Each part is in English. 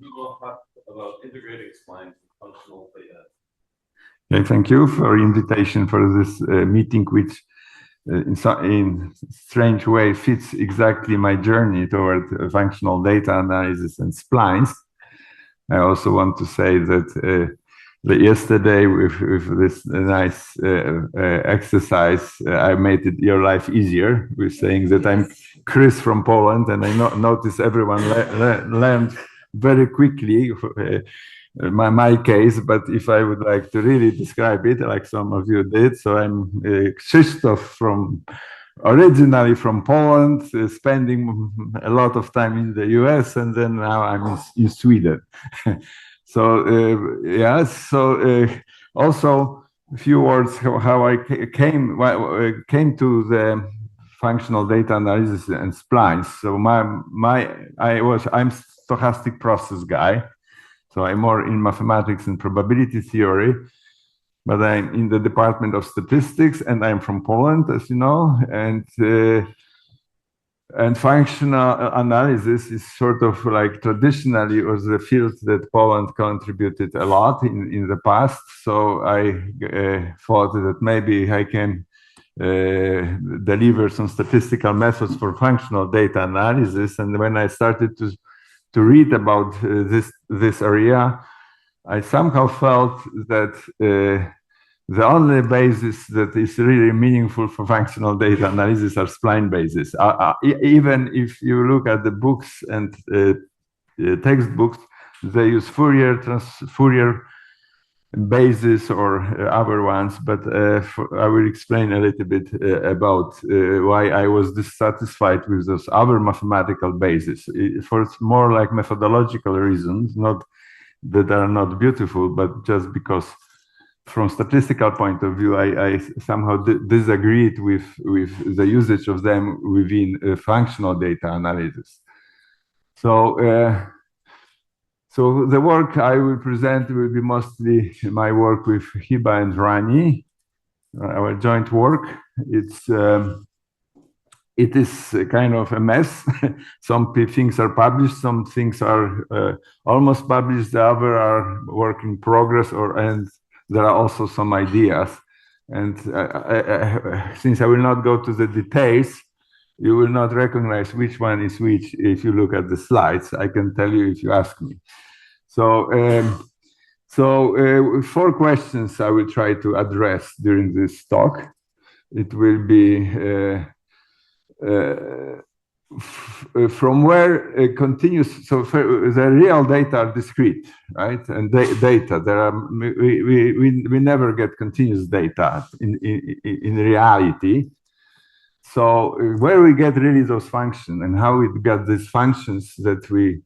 we will talk about integrating splines and functional data. Okay, thank you for invitation for this meeting, which in strange way fits exactly my journey toward functional data analysis and splines. I also want to say that yesterday with this nice exercise, I made your life easier with saying that I'm Chris from Poland, and I notice everyone learned very quickly my case, but if I would like to really describe it, like some of you did, so I'm Krzysztof originally from Poland, spending a lot of time in the US, and then now I'm in Sweden. So yes, so also a few words how I came to the functional data analysis and splines. So I'm stochastic process guy. So I'm more in mathematics and probability theory, but I'm in the Department of Statistics, and I'm from Poland, as you know, and functional analysis is sort of like traditionally was the field that Poland contributed a lot in the past. So I thought that maybe I can deliver some statistical methods for functional data analysis. And when I started to read about this area, I somehow felt that the only basis that is really meaningful for functional data analysis are spline bases. Even if you look at the books and textbooks, they use Fourier basis or other ones, but I will explain a little bit about why I was dissatisfied with those other mathematical bases. For more like methodological reasons, not that are not beautiful, but just because from statistical point of view, I somehow disagreed with the usage of them within functional data analysis. So the work I will present will be mostly my work with Hiba and Rani, our joint work. It is kind of a mess. Some things are published, some things are almost published, the other are work in progress, and there are also some ideas. And since I will not go to the details, you will not recognize which one is which if you look at the slides. I can tell you if you ask me. So 4 questions I will try to address during this talk. It will be from where continuous, so the real data are discrete, right? And data, there are, we never get continuous data in reality. So where we get really those functions and how we get these functions that we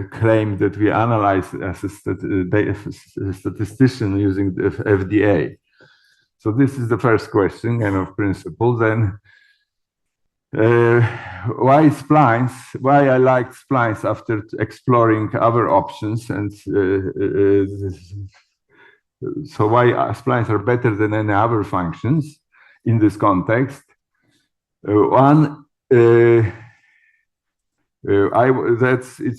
claim that we analyze as a statistician using the FDA. So this is the first question, kind of principle. Then why splines? Why I liked splines after exploring other options, and so why splines are better than any other functions in this context. It's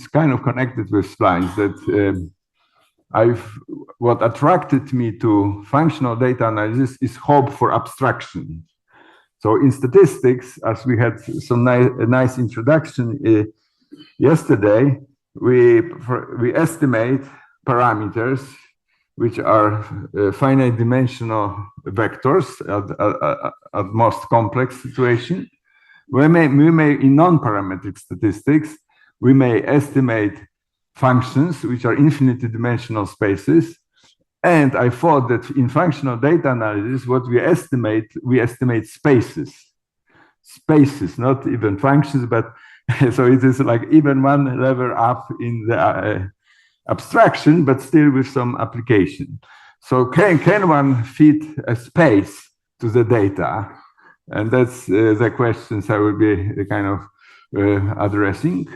kind of connected with splines that what attracted me to functional data analysis is hope for abstraction. So in statistics, as we had some nice introduction yesterday, we estimate parameters which are finite dimensional vectors at most complex situation. We may in non-parametric statistics, we may estimate functions which are infinite dimensional spaces. And I thought that in functional data analysis, what we estimate spaces. Spaces, not even functions, but so it is like even one level up in the abstraction, but still with some application. So can one fit a space to the data? And that's the questions I will be kind of addressing.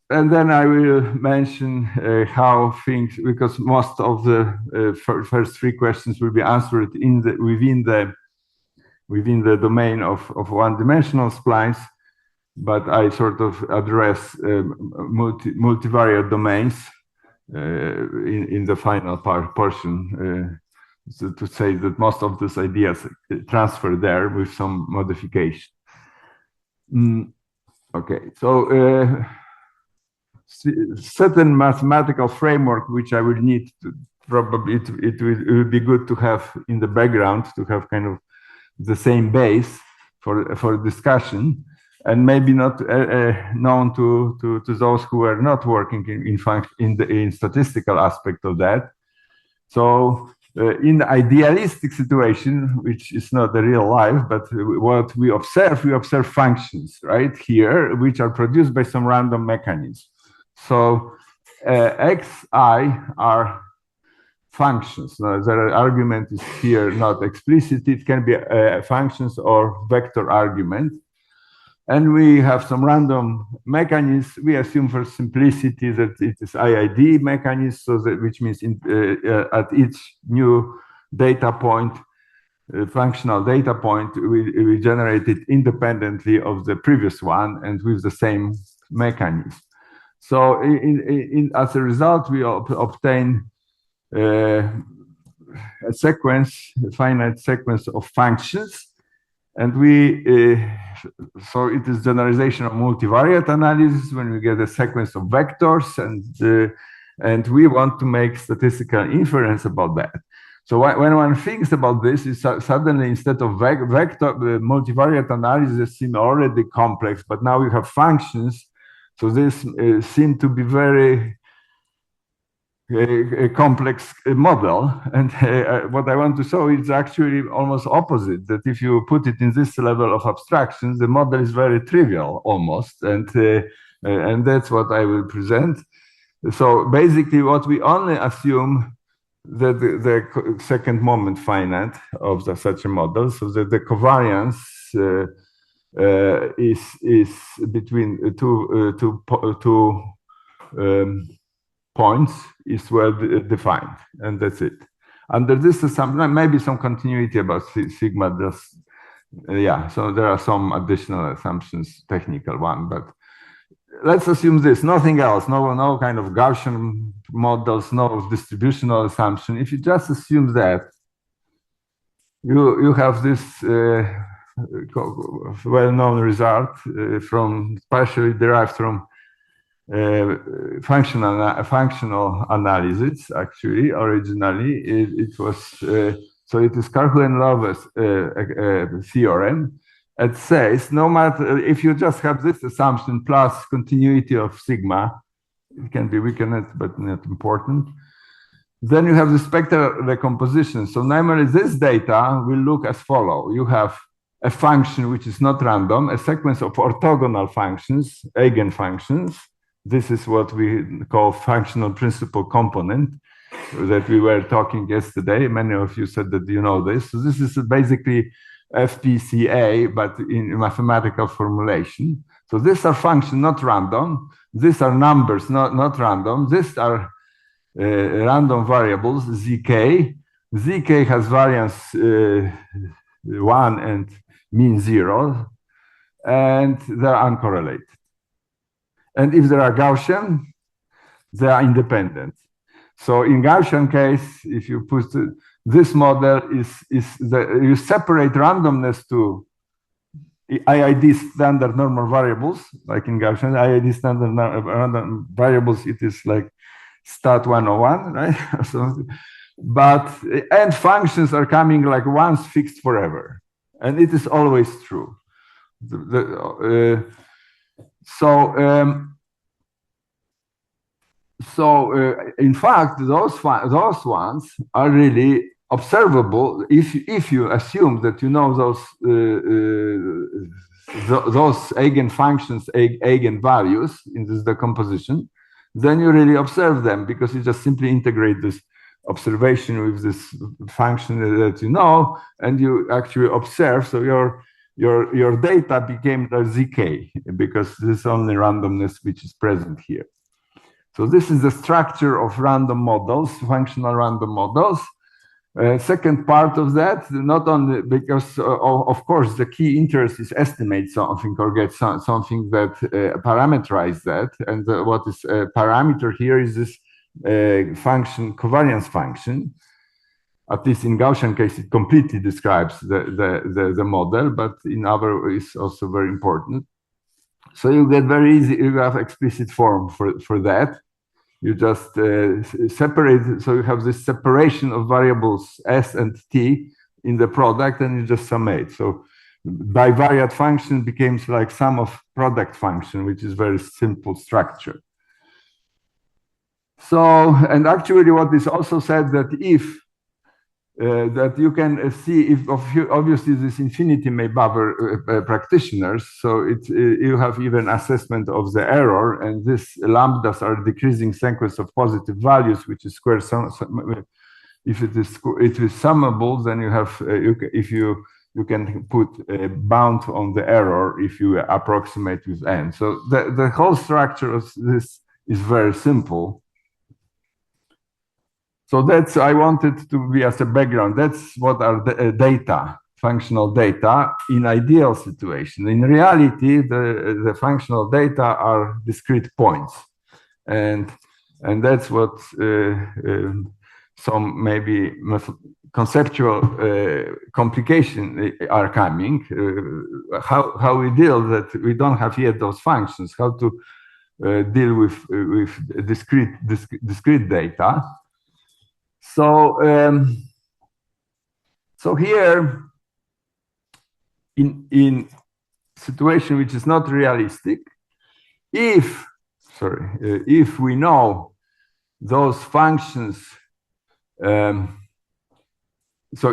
And then I will mention how things, because most of the first 3 questions will be answered within the domain of one-dimensional splines. but I sort of address multivariate domains in the final portion, so to say that most of these ideas transfer there with some modification. Okay, so certain mathematical framework, which I will need to probably, it will be good to have in the background, to have kind of the same base for discussion, and maybe not known to those who are not working in statistical aspect of that. So in the idealistic situation, which is not the real life, but what we observe functions right here, which are produced by some random mechanism. So xi are functions. Now, the argument is here not explicit. It can be functions or vector argument. And we have some random mechanisms. We assume for simplicity that it is IID mechanism, so that, which means at each new data point, functional data point, we generate it independently of the previous one and with the same mechanism. So as a result, we obtain a finite sequence of functions. And so it is generalization of multivariate analysis when we get a sequence of vectors, and we want to make statistical inference about that. So when one thinks about this, it's suddenly instead of vector, multivariate analysis seems already complex, but now we have functions. So this seems to be very a complex model, and what I want to show is actually almost opposite, that if you put it in this level of abstraction, the model is very trivial almost, and that's what I will present. So basically what we only assume that the second moment finite of such a model, so that the covariance is between two points is well defined, and that's it. Under this assumption, maybe some continuity about sigma. Just, yeah, so there are some additional assumptions, technical one, but let's assume this, nothing else, no kind of Gaussian models, no distributional assumption. If you just assume that, you have this well-known result partially derived from functional analysis. Actually, originally it was so it is Carhuen-Love's theorem. It says no matter if you just have this assumption plus continuity of sigma, it can be weakened but not important. Then you have the spectral decomposition. So normally this data will look as follow. You have a function which is not random, a sequence of orthogonal functions, eigenfunctions. This is what we call functional principal component that we were talking yesterday. Many of you said that you know this. So this is basically FPCA, but in mathematical formulation. So these are functions, not random. These are numbers, not random. These are random variables, zk. Zk has variance 1 and mean 0, and they're uncorrelated. And if they are Gaussian, they are independent. So in Gaussian case, if you put this model you separate randomness to IID standard normal variables, like in Gaussian, IID standard random variables, it is like stat 101, right? So, and functions are coming like once fixed forever. And it is always true. In fact, those ones are really observable if you assume that you know those eigenfunctions, eigenvalues in this decomposition, then you really observe them because you just simply integrate this observation with this function that you know, and you actually observe. So your data became the zk because this is only randomness which is present here. So this is the structure of random models, functional random models. Second part of that, not only because, of course, the key interest is estimate something or get something that parameterize that. And what is a parameter here is this function, covariance function. At least in Gaussian case, it completely describes the model, but in other is also very important. So you get very easy, you have explicit form for that. You just separate, so you have this separation of variables s and t in the product, and you just summate. So bivariate function becomes like sum of product function, which is very simple structure. So, and actually what is also said that if that you can see if obviously this infinity may bother practitioners, so you have even assessment of the error, and this lambdas are decreasing sequence of positive values, which is square sum. If it is summable, then you have if you can put a bound on the error if you approximate with n. So the whole structure of this is very simple. So that's, I wanted to be as a background. That's what are the data, functional data in ideal situation. In reality, the functional data are discrete points. And that's what some maybe conceptual complication are coming. How we deal that we don't have yet those functions, how to deal with discrete data. So, so here, in situation which is not realistic, if we know those functions, so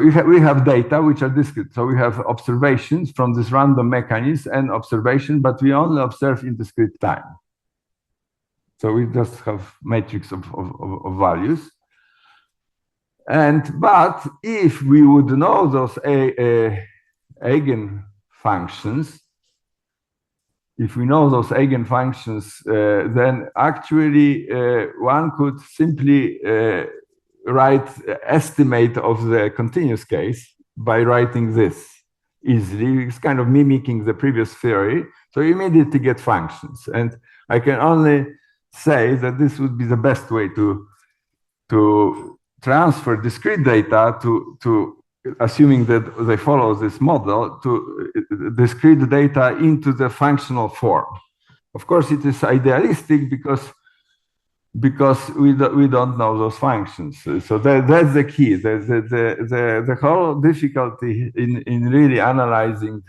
we have data which are discrete. So we have observations from this random mechanism and observation, but we only observe in discrete time. So we just have matrix of values. But if we would know those eigenfunctions, then actually one could simply write estimate of the continuous case by writing this easily. It's kind of mimicking the previous theory. So you immediately get functions. And I can only say that this would be the best way to transfer discrete data to assuming that they follow this model, to discrete data into the functional form. Of course, it is idealistic because we don't know those functions. So that's the key. The whole difficulty in really analyzing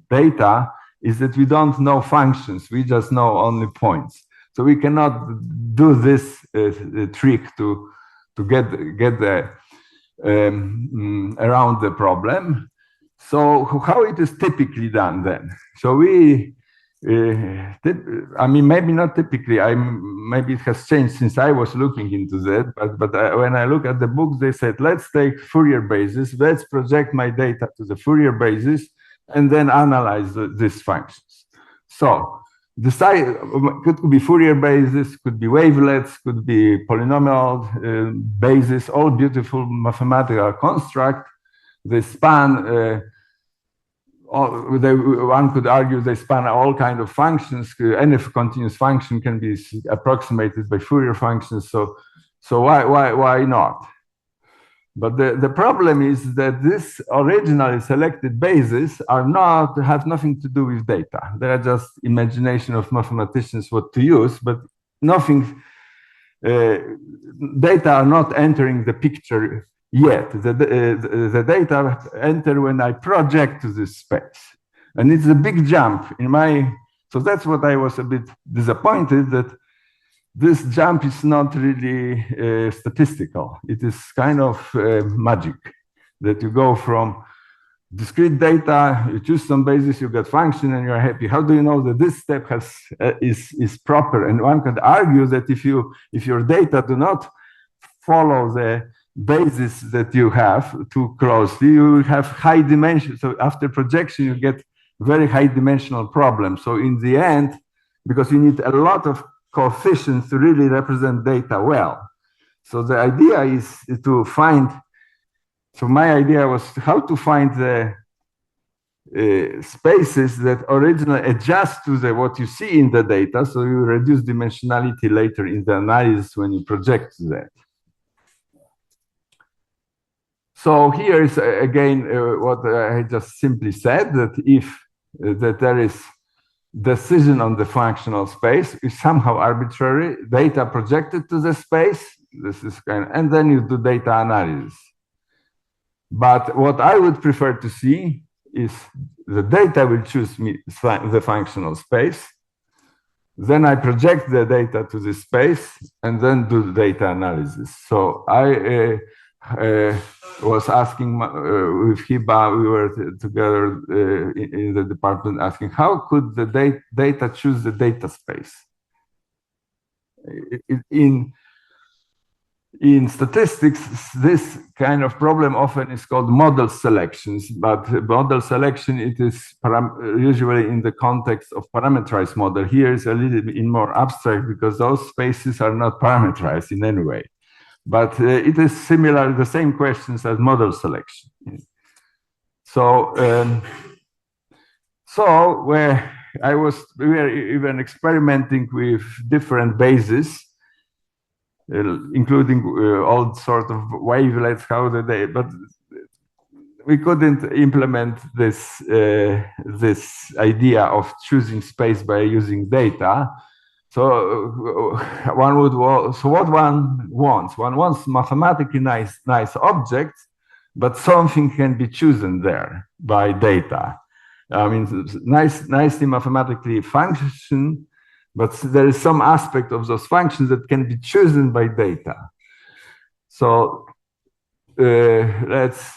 data is that we don't know functions. We just know only points. So we cannot do this trick to get the around the problem. So how it is typically done then? So we, I mean, maybe not typically. Maybe it has changed since I was looking into that. But when I look at the books, they said, let's take Fourier basis. Let's project my data to the Fourier basis, and then analyze these functions. So decide, could be Fourier basis, could be wavelets, could be polynomial basis, all beautiful mathematical construct. They span, one could argue they span all kinds of functions. Any continuous function can be approximated by Fourier functions. So why not? But the problem is that this originally selected bases have nothing to do with data. They are just imagination of mathematicians what to use, but nothing. Data are not entering the picture yet. The data enter when I project to this space, and it's a big jump in my. So that's what I was a bit disappointed that. This jump is not really statistical. It is kind of magic that you go from discrete data, you choose some basis, you get function, and you're happy. How do you know that this step is proper? And one could argue that if your data do not follow the basis that you have too closely, you will have high dimension. So after projection, you get very high dimensional problems. So in the end, because you need a lot of coefficients to really represent data well. So the idea is to find, so my idea was how to find the spaces that originally adjust to what you see in the data, so you reduce dimensionality later in the analysis when you project that. So here is again what I just simply said, that if that there is decision on the functional space is somehow arbitrary, data projected to the space, this is and then you do data analysis. But what I would prefer to see is the data will choose me the functional space. Then I project the data to the space and then do the data analysis. So I was asking with Hiba, we were together in the department asking how could the data choose the data space? In statistics, this kind of problem often is called model selections, but model selection, it is usually in the context of parameterized model. Here is a little bit more abstract because those spaces are not parameterized in any way. But it is similar, the same questions as model selection. So, where we were even experimenting with different bases, including all sort of wavelets, but we couldn't implement this this idea of choosing space by using data. So what one wants mathematically nice objects, but something can be chosen there by data. I mean, nicely mathematically function, but there is some aspect of those functions that can be chosen by data. So let's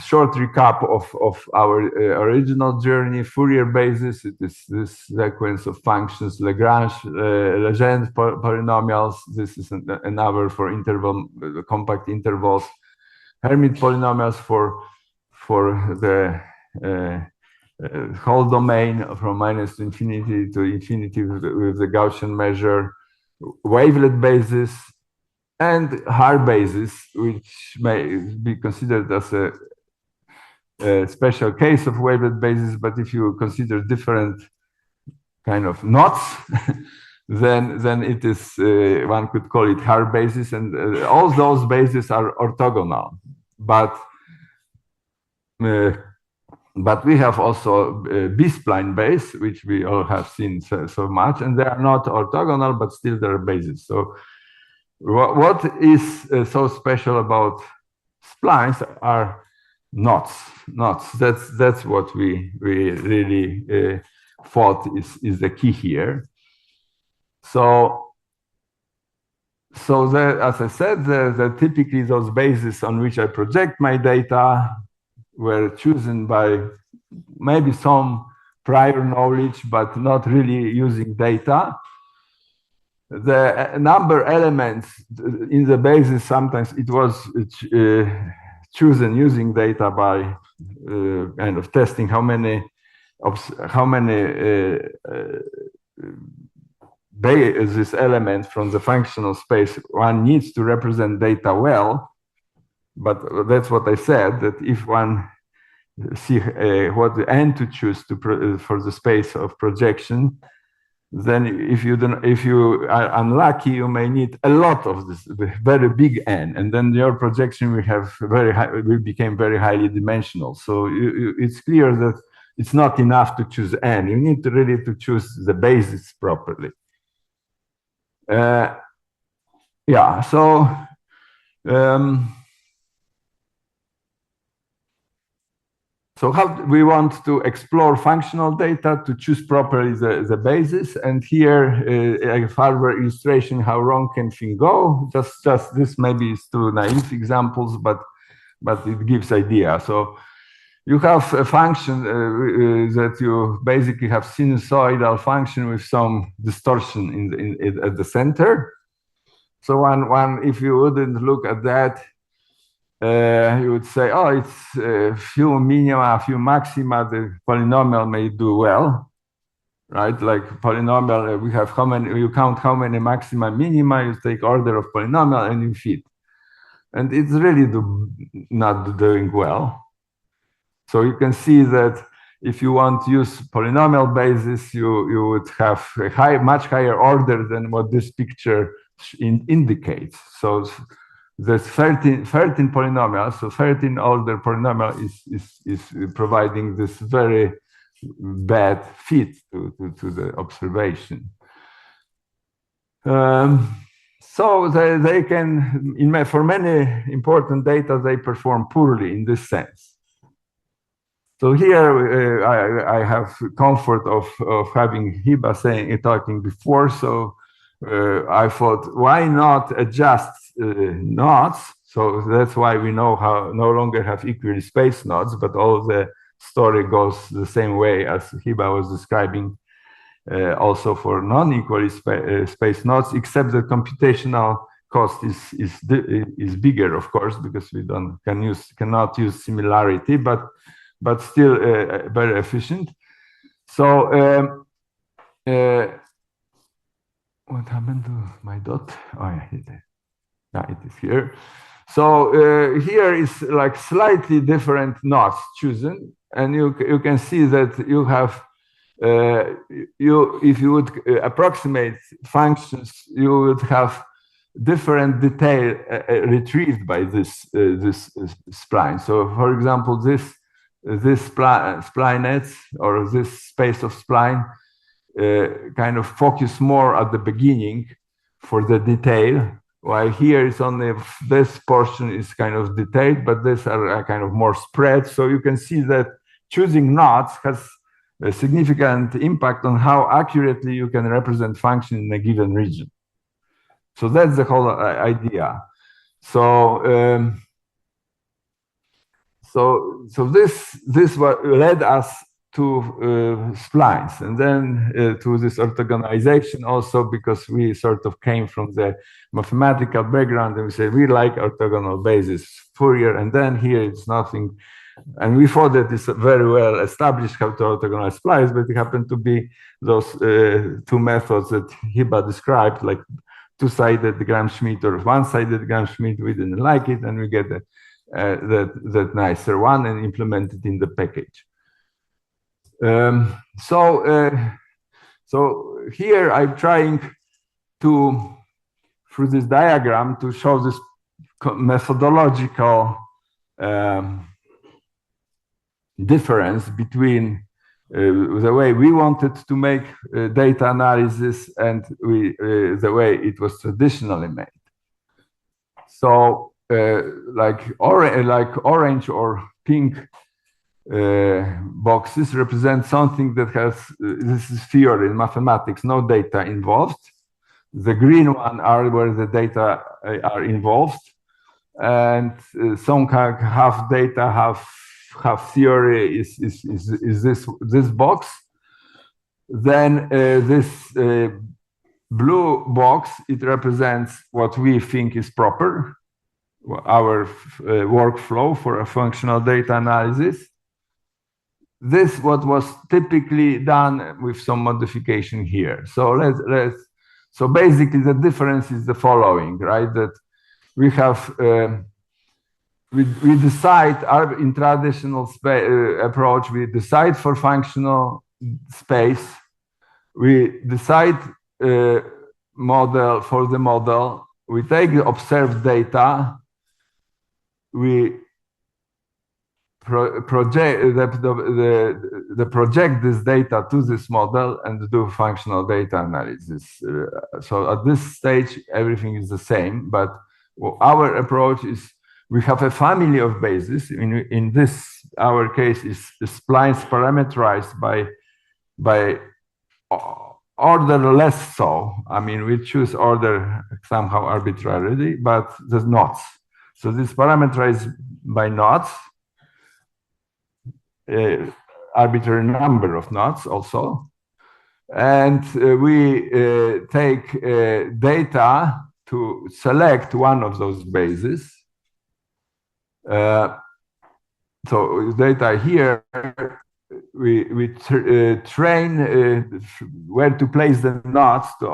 short recap of our original journey. Fourier basis, it is this sequence of functions, Legendre polynomials. This is another for compact intervals. Hermite polynomials for the whole domain from minus to infinity with the Gaussian measure, wavelet basis, and Haar basis, which may be considered as a special case of wavelet basis, but if you consider different kind of knots, then it is, one could call it Haar basis, and all those bases are orthogonal. But we have also B-spline base, which we all have seen so much, and they are not orthogonal, but still they're bases. So what is so special about splines are knots. That's what we really thought is the key here. So as I said, typically those bases on which I project my data were chosen by maybe some prior knowledge, but not really using data. The number elements in the basis, sometimes it was chosen using data by kind of testing how many this element from the functional space one needs to represent data well. But that's what I said, that if one see what the n to choose for the space of projection, then if you are unlucky, you may need a lot of this very big n, and then your projection will become very highly dimensional. So it's clear that it's not enough to choose n. You need to really choose the basis properly. Yeah. So. So how we want to explore functional data to choose properly the basis, and here a further illustration how wrong can thing go. Just this maybe is two naive examples, but it gives idea. So you have a function that you basically have sinusoidal function with some distortion at the center. So if you wouldn't look at that, you would say, oh, it's a few minima, a few maxima, the polynomial may do well. right? Like polynomial, we have how many, you count how many maxima, minima, you take order of polynomial and you fit. And it's really not doing well. So you can see that if you want to use polynomial basis, you would have a much higher order than what this picture indicates. So there's 13 polynomials, so 13 order polynomial is providing this very bad fit to the observation. So they can, for many important data, they perform poorly in this sense. So here I have comfort of having Hiba talking before. So I thought, why not adjust knots? So that's why we know how no longer have equally spaced knots, but all the story goes the same way as Hiba was describing. Also for non-equally spaced knots, except the computational cost is bigger, of course, because we cannot use similarity, but still very efficient. So what happened to my dot? Oh yeah, it is here. So here is like slightly different knots chosen, and you can see that you have if you would approximate functions, you would have different detail retrieved by this spline. So, for example, this splinets or this space of spline kind of focus more at the beginning for the detail, while here is only this portion is kind of detailed, but these are kind of more spread. So you can see that choosing knots has a significant impact on how accurately you can represent function in a given region. So that's the whole idea. So this what led us to splines, and then to this orthogonalization also, because we sort of came from the mathematical background and we say we like orthogonal basis Fourier, and then here it's nothing. And we thought that it's very well established how to orthogonalize splines, but it happened to be those two methods that Hiba described, like two-sided Gram-Schmidt or one-sided Gram-Schmidt. We didn't like it, and we get that nicer one and implement it in the package. So here I'm trying to, through this diagram, to show this methodological difference between the way we wanted to make data analysis and the way it was traditionally made. So like orange or pink boxes represent something that has, this is theory in mathematics, no data involved. The green one are where the data are involved. And some half data, half theory is this box. Then this blue box, it represents what we think is proper, our workflow for a functional data analysis. This what was typically done with some modification here. So so basically the difference is the following, right? That we have we decide in traditional approach, we decide for functional space, we decide model for the model, we take the observed data, we project this data to this model and do functional data analysis. So at this stage, everything is the same, but our approach is we have a family of bases. In this, our case is splines parameterized by order less so. I mean, we choose order somehow arbitrarily, but there's knots. So this parameterized by knots, arbitrary number of knots also. And we take data to select one of those bases. So data here, train where to place the knots to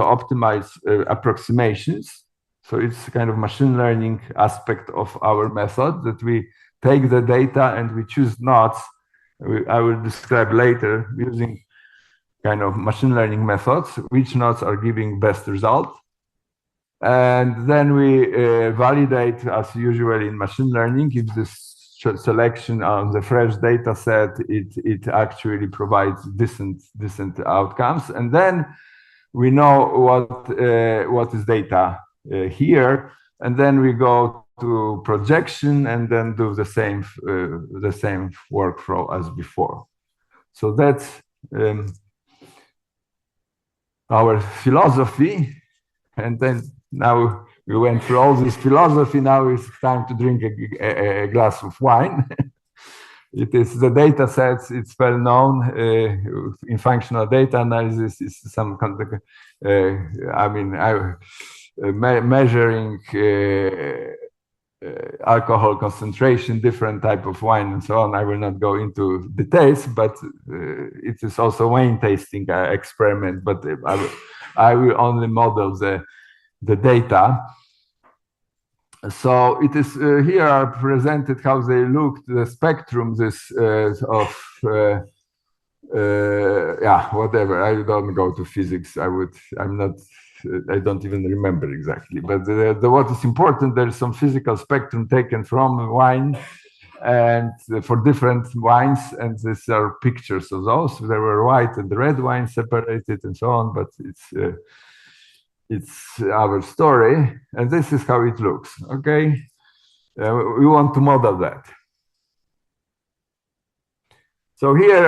optimize approximations. So it's kind of machine learning aspect of our method, that we take the data and we choose knots. I will describe later, using kind of machine learning methods, which knots are giving best result. And then we validate, as usual in machine learning, if this selection on the fresh data set, it actually provides decent outcomes. And then we know what is data here, and then we go to projection and then do the same workflow as before. So that's our philosophy. And then now we went through all this philosophy. Now it's time to drink a glass of wine. It is the data sets, it's well known in functional data analysis. Is some kind of, measuring alcohol concentration, different type of wine, and so on. I will not go into details, but it is also wine tasting experiment. But I will only model the data. So it is here are presented how they looked, the spectrum whatever. I don't go to physics. I don't even remember exactly. But what is important, there is some physical spectrum taken from wine, and for different wines, and these are pictures of those. There were white and red wines separated and so on, but it's our story, and this is how it looks. Okay, we want to model that. So here,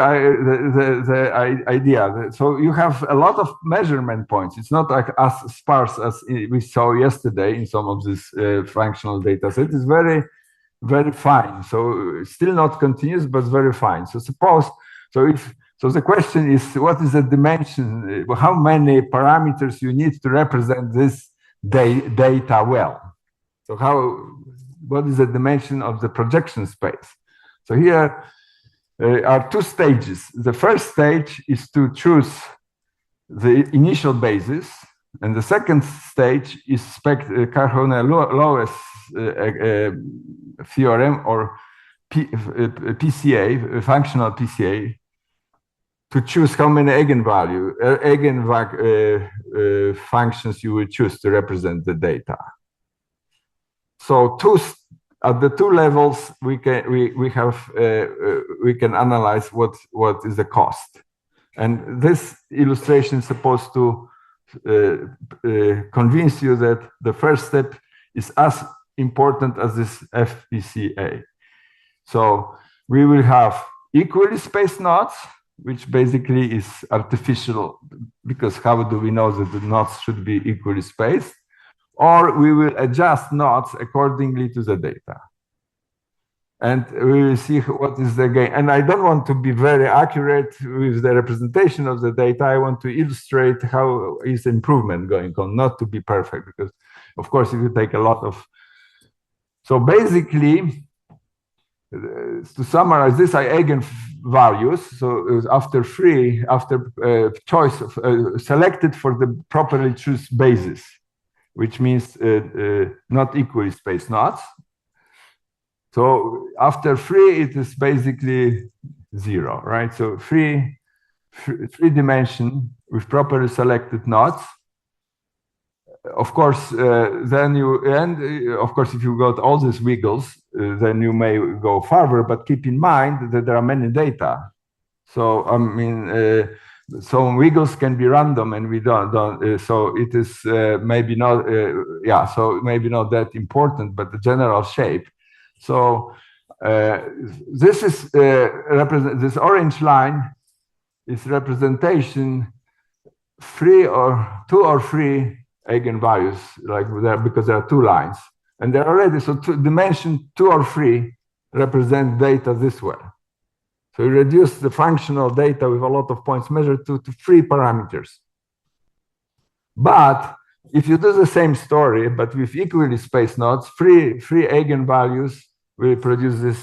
the idea. So you have a lot of measurement points. It's not like as sparse as we saw yesterday in some of this functional data set. It's very, very fine. So still not continuous, but very fine. So suppose, so the question is, what is the dimension? How many parameters you need to represent this data well? So what is the dimension of the projection space? So here are two stages. The first stage is to choose the initial basis, and the second stage is Cahorn-Lewis theorem, or PCA, functional PCA, to choose how many functions you will choose to represent the data. So at the two levels, we can analyze what is the cost, and this illustration is supposed to convince you that the first step is as important as this FPCA. So we will have equally spaced knots, which basically is artificial, because how do we know that the knots should be equally spaced? Or we will adjust knots accordingly to the data. And we will see what is the gain. And I don't want to be very accurate with the representation of the data. I want to illustrate how is improvement going on, not to be perfect, because of course, if you take a lot of, so basically, to summarize this, I eigenvalues. So after choice of selected for the properly choose basis, which means not equally spaced knots. So after free, it is basically 0, right? So three dimension with properly selected knots. Of course, of course, if you got all these wiggles, then you may go further, but keep in mind that there are many data. So, I mean, some wiggles can be random, and we don't so it is maybe not, so maybe not that important, but the general shape. So this is this orange line is representation 2 or 3 eigenvalues, like there, because there are 2 lines, and they're already, so dimension 2 or 3 represent data this way. So you reduce the functional data with a lot of points measured to 3 parameters. But if you do the same story, but with equally spaced knots, 3 eigenvalues will produce this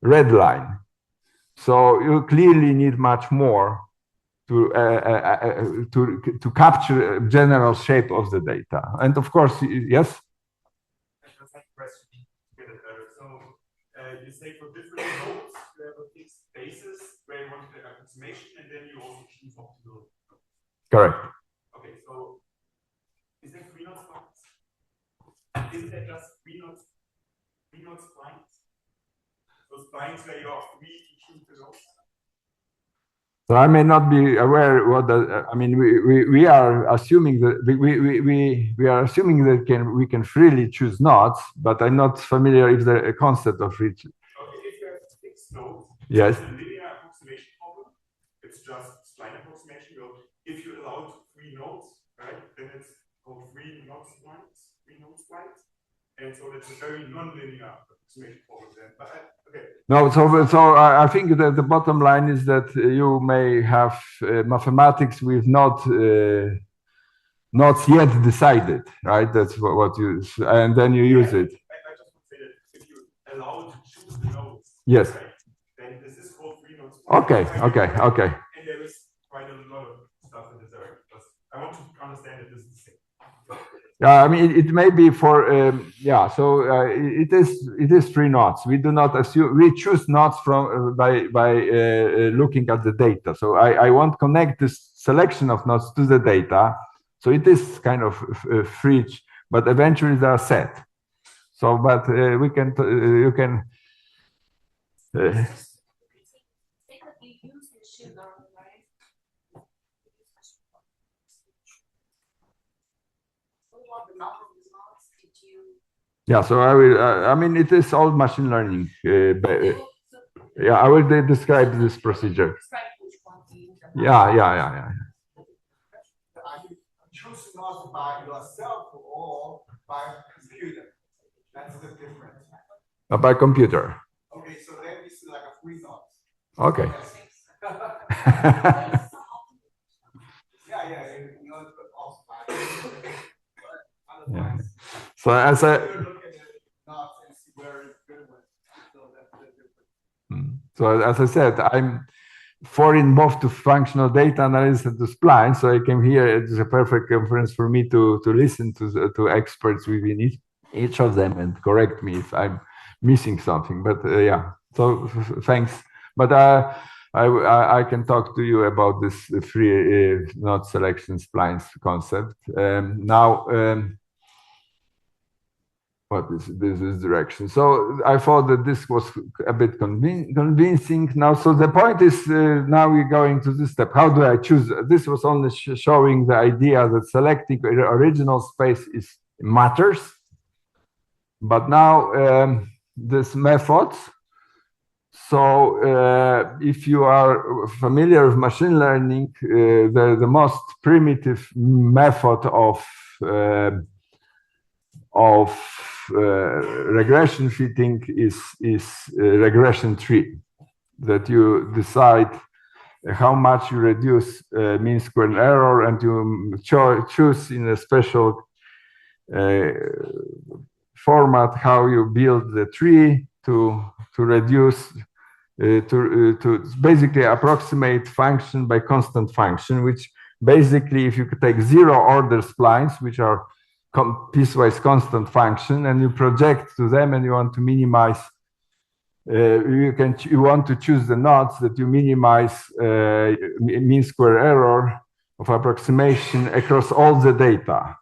red line. So you clearly need much more to capture a general shape of the data. And of course, yes? That's a question to get it better. So you say for different nodes, you have a fixed basis where you want the approximation, and then you also choose optimal. Correct. Okay, so is there 3 node splines? Is there just 3 node splines? So splines where you have 3 to choose the nodes? So I may not be aware what I mean. We are assuming that we are assuming that we can freely choose nodes, but I'm not familiar if the concept of which. Okay, if you have 6 nodes, yes, it's a linear approximation problem. It's just spline approximation. Well, if you allow 3 nodes, right, then it's called 3 node splines. And so that's a very non-linear approximation problem then. But okay. No, so I think that the bottom line is that you may have mathematics with not yet decided, right? That's what you, and then you use it. I just want to say that if you allow to choose the nodes, yes, right, then this is called 3 nodes. Okay. And there is quite a lot of stuff in this area. I want to understand that this is the same. I mean, it may be for so it is 3 nodes. We do not assume we choose nodes from by looking at the data. So I won't connect this selection of nodes to the data. So it is kind of free, but eventually they are set. So, but we can you can. Yeah, so I will. I mean, it is all machine learning. Yeah, I will describe this procedure. Yeah. Are you choosing nodes by yourself or by computer? That's the difference. By computer. Okay, so then it's like a 3 nodes. Okay. Yeah. Yeah. So as I. So as I said, I'm foreign both to functional data analysis and to Splines. So I came here. It's a perfect conference for me to listen to experts within each of them and correct me if I'm missing something. But yeah, so thanks. But I can talk to you about this free node selection Splines concept. Now. What is this direction? So I thought that this was a bit convincing. Now, so the point is now we're going to this step. How do I choose? This was only showing the idea that selecting original space matters. But now this method. So if you are familiar with machine learning, the most primitive method of regression fitting is regression tree, that you decide how much you reduce mean square error, and you choose in a special format how you build the tree to reduce to basically approximate function by constant function, which basically if you could take 0 order splines, which are piecewise constant function, and you project to them and you want to minimize you want to choose the nodes that you minimize mean square error of approximation across all the data.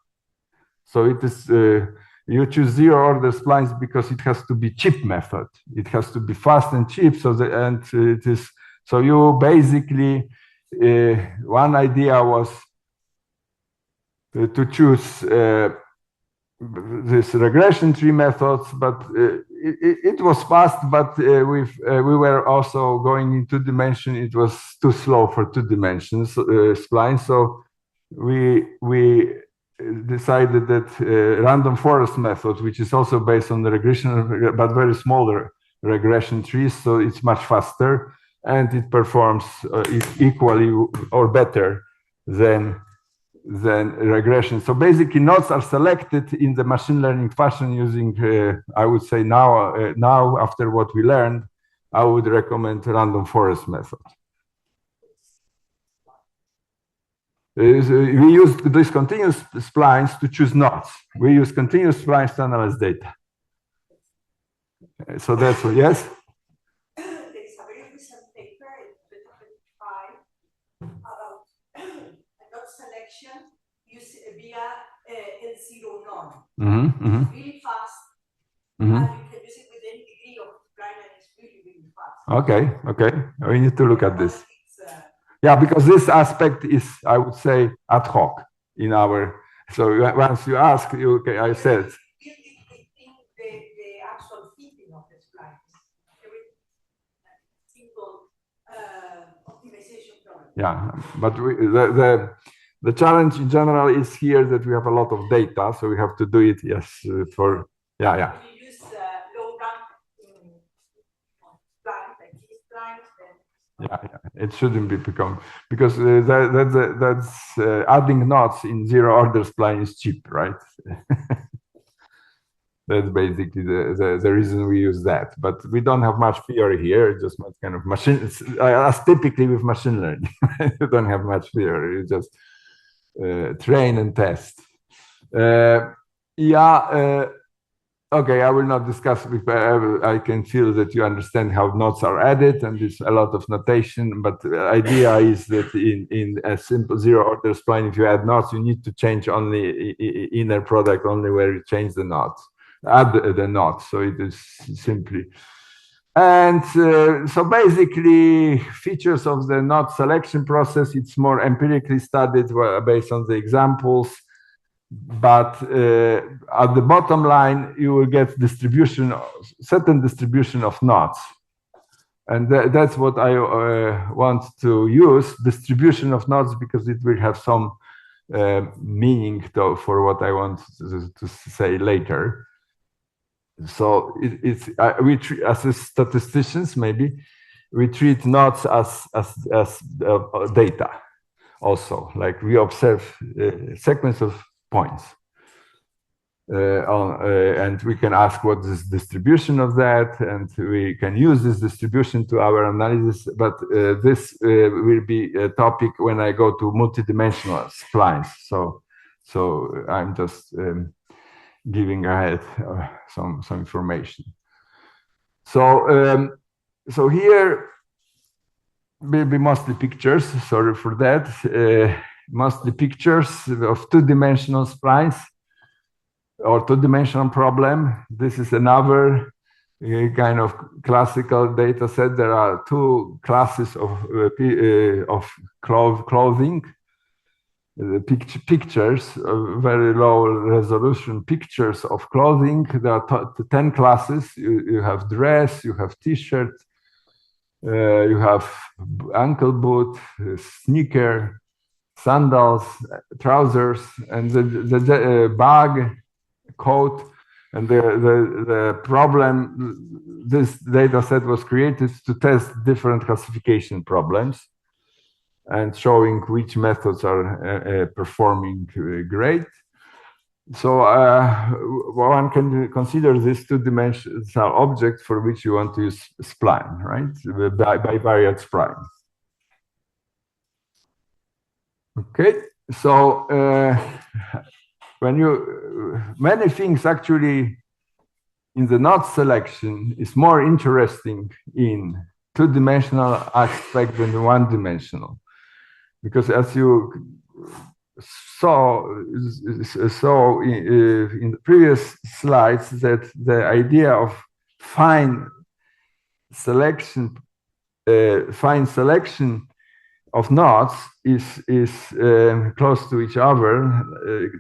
So it is you choose 0 order splines because it has to be cheap method. It has to be fast and cheap. So it is so you basically one idea was to choose this regression tree methods, but it was fast. But we were also going in 2 dimension. It was too slow for 2 dimensions spline. So we decided that random forest method, which is also based on the regression, but very smaller regression trees, so it's much faster and it performs equally or better than regression. So basically nodes are selected in the machine learning fashion using I would say now after what we learned, I would recommend random forest method. We use discontinuous splines to choose knots. We use continuous splines to analyze data. So that's what, yes? There is a very recent paper in 2025 about a knot selection via L0 norm. Really fast, and you can use it with any degree of spline, and it's really, really fast. Okay. We need to look at this. Yeah, because this aspect is, I would say, ad hoc in our. So once you ask, I said. The actual fitting of the splines, every simple optimization problem. Yeah, but the challenge in general is here that we have a lot of data, so we have to do it. Yes, for yeah. We use low rank splines like these splines. Yeah, it shouldn't be become because that's adding knots in zero order spline is cheap, right? That's basically the reason we use that. But we don't have much theory here, just much kind of machine, as typically with machine learning. You don't have much theory, you just train and test. Okay, I will not discuss. I can feel that you understand how knots are added, and it's a lot of notation. But the idea is that in a simple zero order spline, if you add knots, you need to change only inner product only where you change the knots, add the knots. So it is simply. And so basically, features of the knot selection process, it's more empirically studied based on the examples. But at the bottom line, you will get certain distribution of knots. And that's what I want to use, distribution of knots, because it will have some meaning for what I want to say later. So we treat, as statisticians, maybe, we treat knots as data also. Like we observe a sequence of points. And we can ask what is distribution of that, and we can use this distribution to our analysis, but this will be a topic when I go to multidimensional splines. So I'm just giving ahead some information. So here will be mostly pictures, sorry for that. Mostly pictures of two-dimensional splines or two-dimensional problem. This is another kind of classical data set. There are two classes of clothing. Pictures, very low resolution pictures of clothing. There are 10 classes. You have dress, you have t-shirt, you have ankle boot, sneaker, sandals, trousers, and the bag, coat. And the problem, this data set was created to test different classification problems and showing which methods are performing great. So one can consider this two-dimensional object for which you want to use spline, right? Bivariate spline. Okay, so many things actually in the knot selection is more interesting in two-dimensional aspect than the one-dimensional, because as you saw in the previous slides, that the idea of fine selection of knots is close to each other,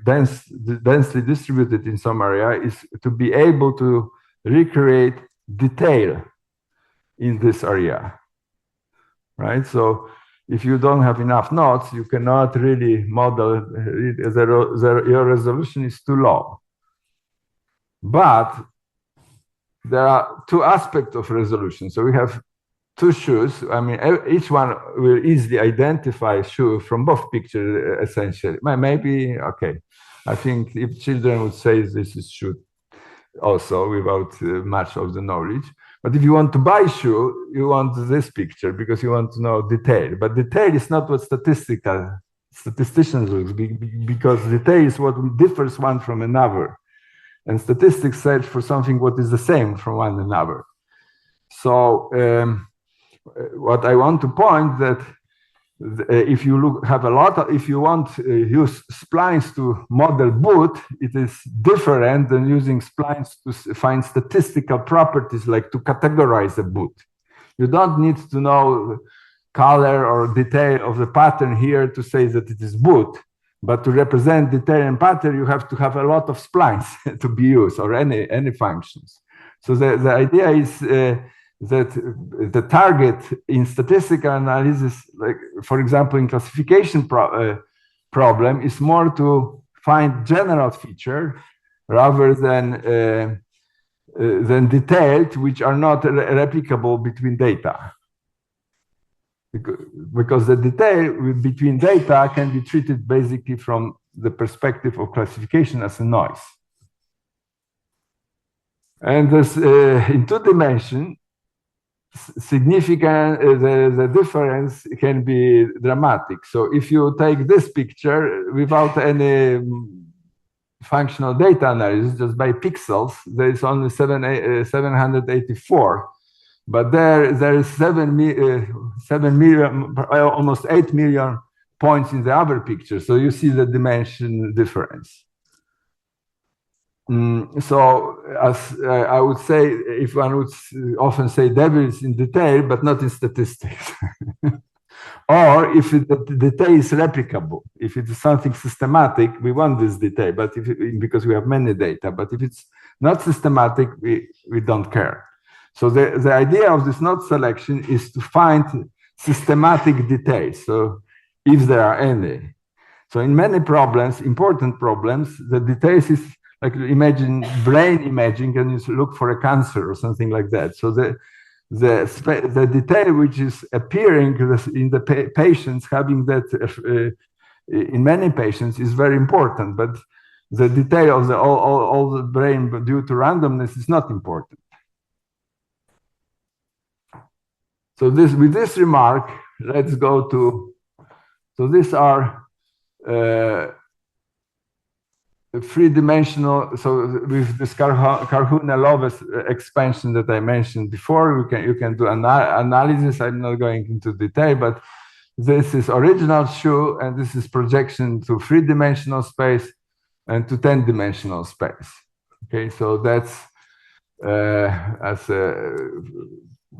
densely distributed in some area, is to be able to recreate detail in this area, right? So if you don't have enough knots, you cannot really model it. Your resolution is too low. But there are two aspects of resolution. So we have two shoes. I mean, each one will easily identify a shoe from both pictures, essentially. Maybe, okay. I think if children would say this is shoe also without much of the knowledge. But if you want to buy shoe, you want this picture because you want to know detail. But detail is not what statisticians look, because detail is what differs one from another. And statistics search for something what is the same from one another. So what I want to point that if you if you want to use splines to model boot, it is different than using splines to find statistical properties, like to categorize a boot. You don't need to know color or detail of the pattern here to say that it is boot, but to represent detail and pattern, you have to have a lot of splines to be used, or any functions. So the idea is that the target in statistical analysis, like for example in classification problem, is more to find general feature rather than detailed, which are not replicable between data. Because the detail between data can be treated basically from the perspective of classification as a noise. And this, in 2 dimensions, significant, the difference can be dramatic. So if you take this picture without any functional data analysis, just by pixels, there is only 784. But there is 7 million, almost 8 million points in the other picture. So you see the dimension difference. So as I would say, if one would often say devil is in detail, but not in statistics. Or if the detail is replicable, if it is something systematic, we want this detail, but because we have many data. But if it's not systematic, we don't care. So the idea of this node selection is to find systematic details. So if there are any. So in many problems, important problems, the details is like, imagine brain imaging and you look for a cancer or something like that. So the detail which is appearing in the patients, having that in many patients is very important, but the detail of all the brain due to randomness is not important. So with this remark, let's go to, so these are 3-dimensional, so with this Carhune-Loves expansion that I mentioned before, you can do analysis. I'm not going into detail, but this is original shoe, and this is projection to 3-dimensional space and to 10-dimensional space. Okay, so that's as a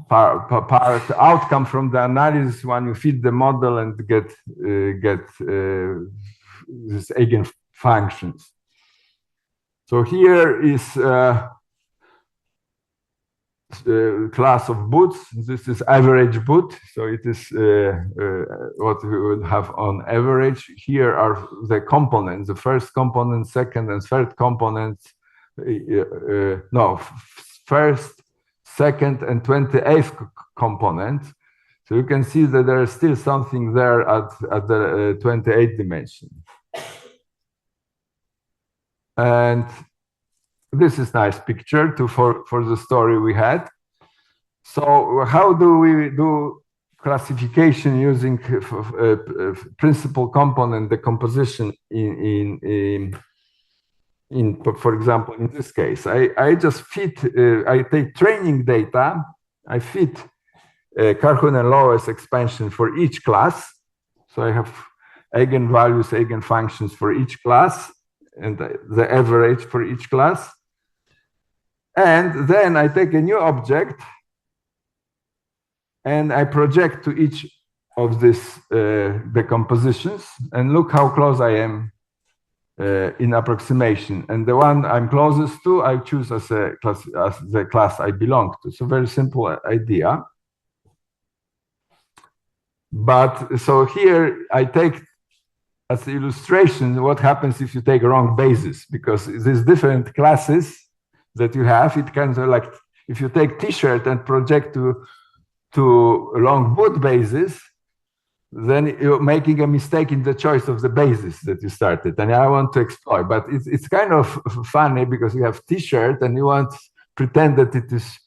part outcome from the analysis when you feed the model and get these eigenfunctions. So here is class of boots. This is average boot. So it is what we would have on average. Here are the components, the first component, second and third components. No, first, second and 28th component. So you can see that there is still something there at the 28th dimension. And this is nice picture for the story we had. So how do we do classification using principal component decomposition for example, in this case, I just fit, I take training data, I fit Carhune-Loves expansion for each class. So I have eigenvalues, eigenfunctions for each class, and the average for each class. And then I take a new object and I project to each of these decompositions and look how close I am in approximation. And the one I'm closest to, I choose as the class I belong to. So very simple idea. But so here I take as an illustration what happens if you take wrong basis, because these different classes that you have, it kind of like if you take t-shirt and project to long boot basis, then you're making a mistake in the choice of the basis that you started, and I want to exploit. But it's kind of funny because you have t-shirt and you want to pretend that it is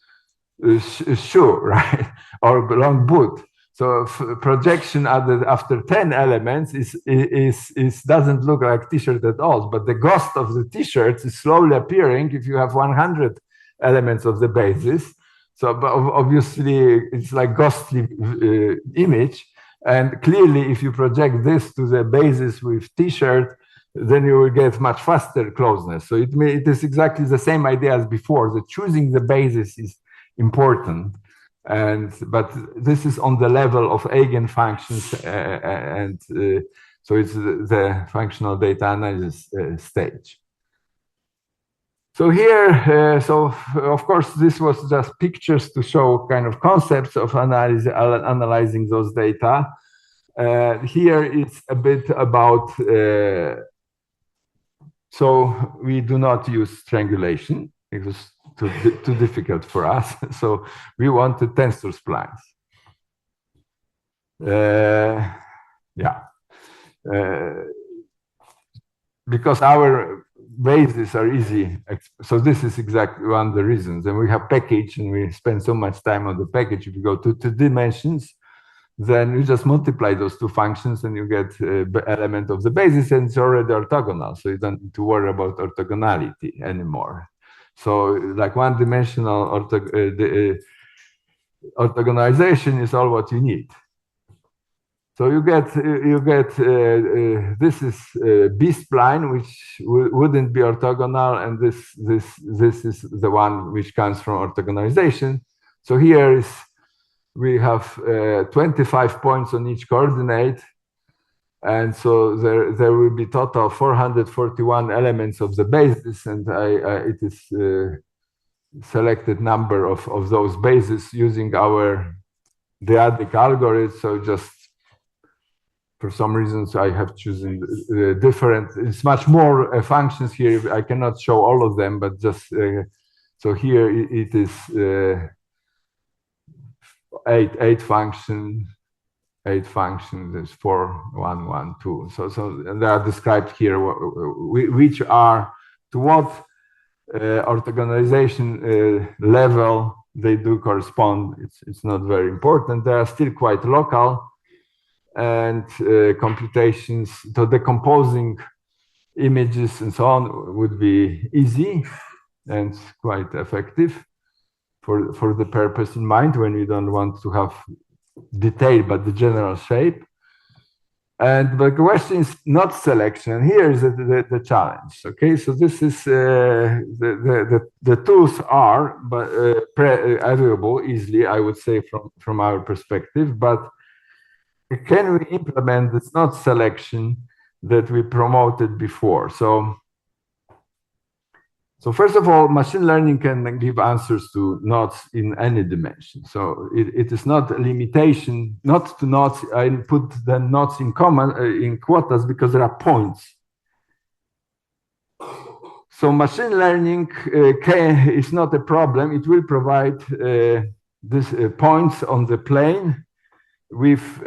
shoe, right? Or long boot. So projection after 10 elements is doesn't look like t-shirt at all, but the ghost of the t-shirt is slowly appearing if you have 100 elements of the basis. So but obviously it's like ghostly image. And clearly if you project this to the basis with t-shirt, then you will get much faster closeness. So it is exactly the same idea as before, that choosing the basis is important. But this is on the level of eigenfunctions, so it's the functional data analysis stage. So here, so of course, this was just pictures to show kind of concepts of analyzing those data. Here it's a bit about, so we do not use strangulation. It was too difficult for us. So we wanted tensor splines. Because our bases are easy. So this is exactly one of the reasons. And we have package and we spend so much time on the package. If you go to 2 dimensions, then you just multiply those two functions and you get element of the basis, and it's already orthogonal. So you don't need to worry about orthogonality anymore. So like one-dimensional orthogonalization is all what you need. So you get this is B-spline, which wouldn't be orthogonal, and this is the one which comes from orthogonalization. So here is we have 25 points on each coordinate, and so there will be total 441 elements of the basis, and it is selected number of those bases using our dyadic algorithm. So just for some reasons I have chosen different. It's much more functions here. I cannot show all of them, but just so here it is eight functions. 8 functions is 4, 1, 1, 2. So they are described here, which are to what orthogonalization level they do correspond. It's not very important. They are still quite local, and computations, so decomposing images and so on would be easy and quite effective for the purpose in mind when we don't want to have detail, but the general shape. And the question is not selection. Here is the challenge. Okay, so this is the tools are available easily, I would say, from our perspective. But can we implement this not selection that we promoted before? So first of all, machine learning can give answers to knots in any dimension. So it is not a limitation, not to knots. I put the knots in common in quotas because there are points. So machine learning is not a problem. It will provide these points on the plane with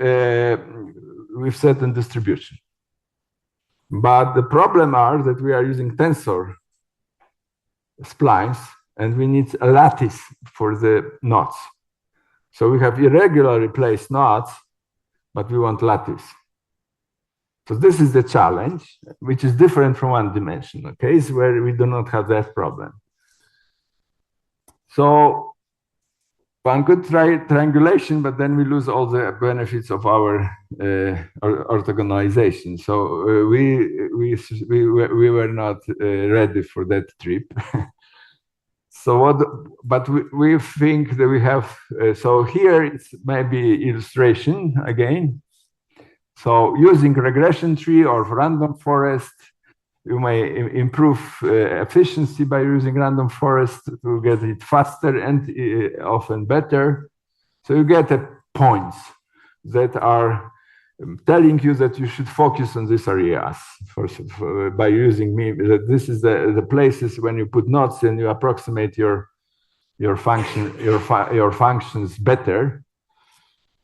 certain distribution. But the problem are that we are using tensor splines, and we need a lattice for the knots. So we have irregularly placed knots, but we want lattice. So this is the challenge, which is different from one dimension, okay? It's where we do not have that problem. So one could try triangulation, but then we lose all the benefits of our orthogonalization. So we were not ready for that trip. But we think that we have, so here it's maybe illustration again. So using regression tree or random forest, you may improve efficiency by using random forest to get it faster and often better. So you get points that are telling you that you should focus on these areas by using that this is the places when you put knots and you approximate your functions better.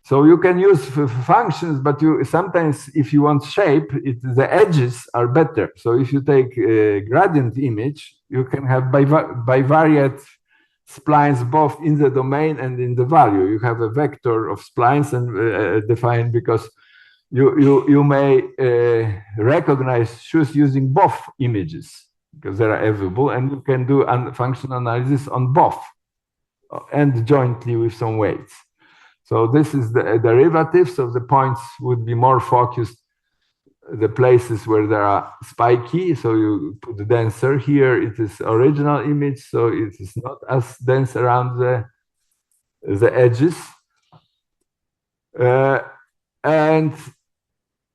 So you can use functions, but you sometimes, if you want shape, the edges are better. So if you take a gradient image, you can have bivariate splines both in the domain and in the value. You have a vector of splines and defined because you may recognize shoes using both images because they are available, and you can do a function analysis on both and jointly with some weights. So this is the derivative. So the points would be more focused, the places where there are spiky. So you put the denser here. It is original image, so it is not as dense around the edges. And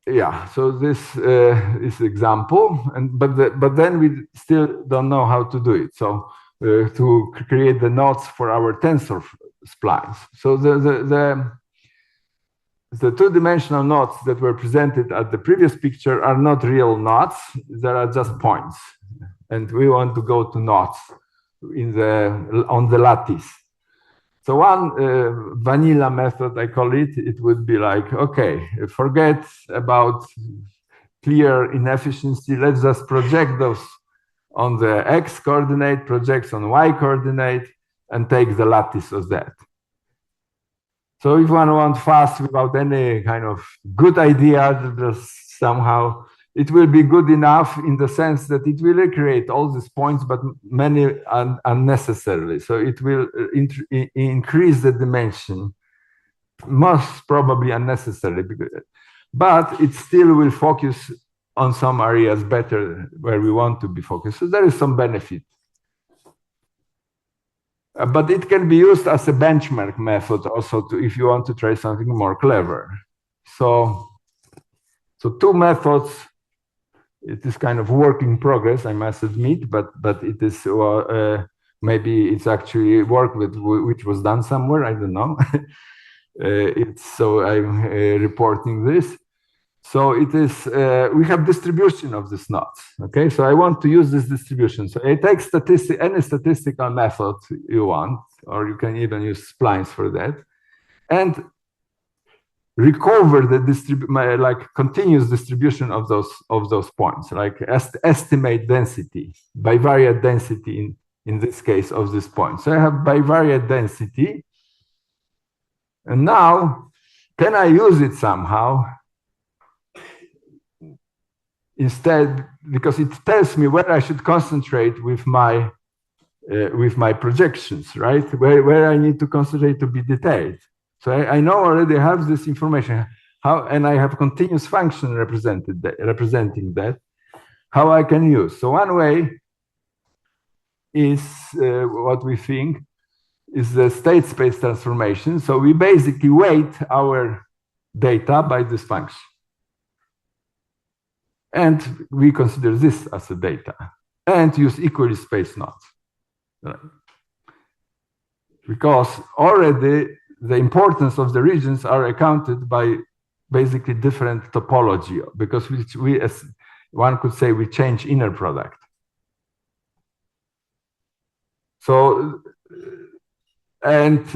yeah, so this is example, but then we still don't know how to do it. So to create the knots for our tensor splines. So the two-dimensional knots that were presented at the previous picture are not real knots; they are just points, and we want to go to knots on the lattice. So one vanilla method, I call it, it would be like, okay, forget about clear inefficiency. Let's just project those on the x coordinate, projects on y coordinate, and take the lattice of that. So if one wants fast without any kind of good idea, just somehow it will be good enough in the sense that it will recreate all these points, but many unnecessarily. So it will increase the dimension, most probably unnecessarily, but it still will focus on some areas better where we want to be focused. So there is some benefit. But it can be used as a benchmark method also if you want to try something more clever. So two methods. It is kind of work in progress, I must admit, but it is maybe it's actually work which was done somewhere. I don't know. So I'm reporting this. So it is we have distribution of these knots. Okay, so I want to use this distribution. So I take any statistical method you want, or you can even use splines for that, and recover the like continuous distribution of those points, like estimate density, bivariate density in this case of this point. So I have bivariate density, and now can I use it somehow instead, because it tells me where I should concentrate with my projections, right? Where I need to concentrate to be detailed. So I know already have this information, and I have continuous function representing that, how I can use. So one way is what we think is the state space transformation. So we basically weight our data by this function. And we consider this as a data and use equally spaced knots. Right? Because already the importance of the regions are accounted by basically different topology, because we as one could say, we change inner product. So, and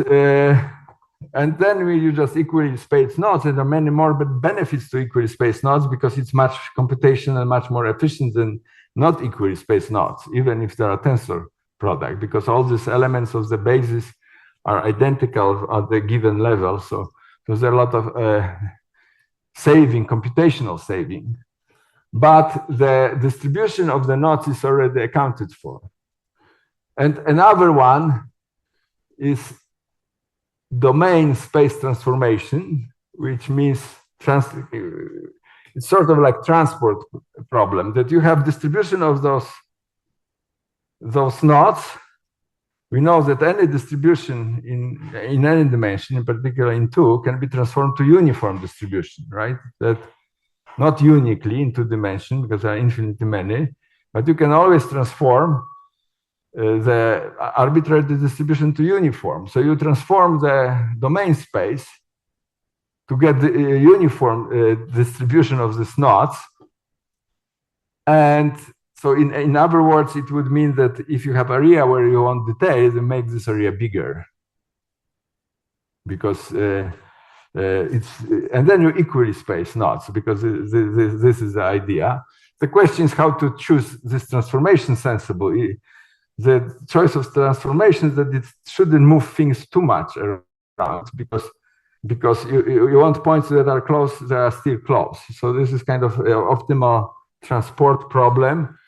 then we use just equally spaced knots, and there are many more benefits to equally spaced knots because it's much computational and much more efficient than not equally spaced knots, even if there are tensor product, because all these elements of the basis are identical at the given level. So there's a lot of computational saving. But the distribution of the knots is already accounted for. And another one is domain space transformation, which means it's sort of like transport problem, that you have distribution of those knots. We know that any distribution in any dimension, in particular in 2, can be transformed to uniform distribution, right? That not uniquely in 2 dimensions, because there are infinitely many, but you can always transform the arbitrary distribution to uniform. So you transform the domain space to get the uniform distribution of these knots. And so in other words, it would mean that if you have area where you want detail, you make this area bigger. Because and then you equally space knots, because this is the idea. The question is how to choose this transformation sensibly. the choice of transformations that it shouldn't move things too much around because you want points that are close, that are still close. So this is kind of an optimal transport problem.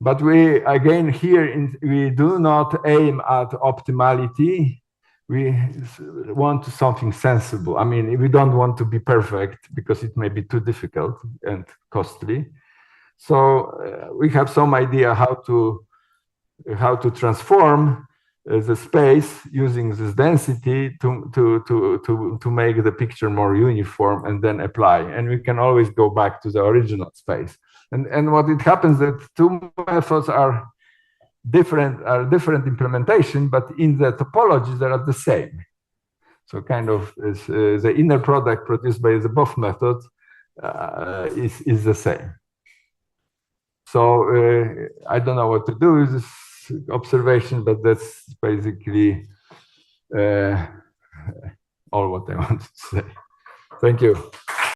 But we, again, here, we do not aim at optimality. We want something sensible. I mean, we don't want to be perfect because it may be too difficult and costly. So we have some idea how to transform the space using this density to make the picture more uniform and then apply. And we can always go back to the original space. And what it happens that two methods are different implementation, but in the topology they are the same. So kind of the inner product produced by the both methods is the same. So I don't know what to do with this observation, but that's basically all what I want to say. Thank you.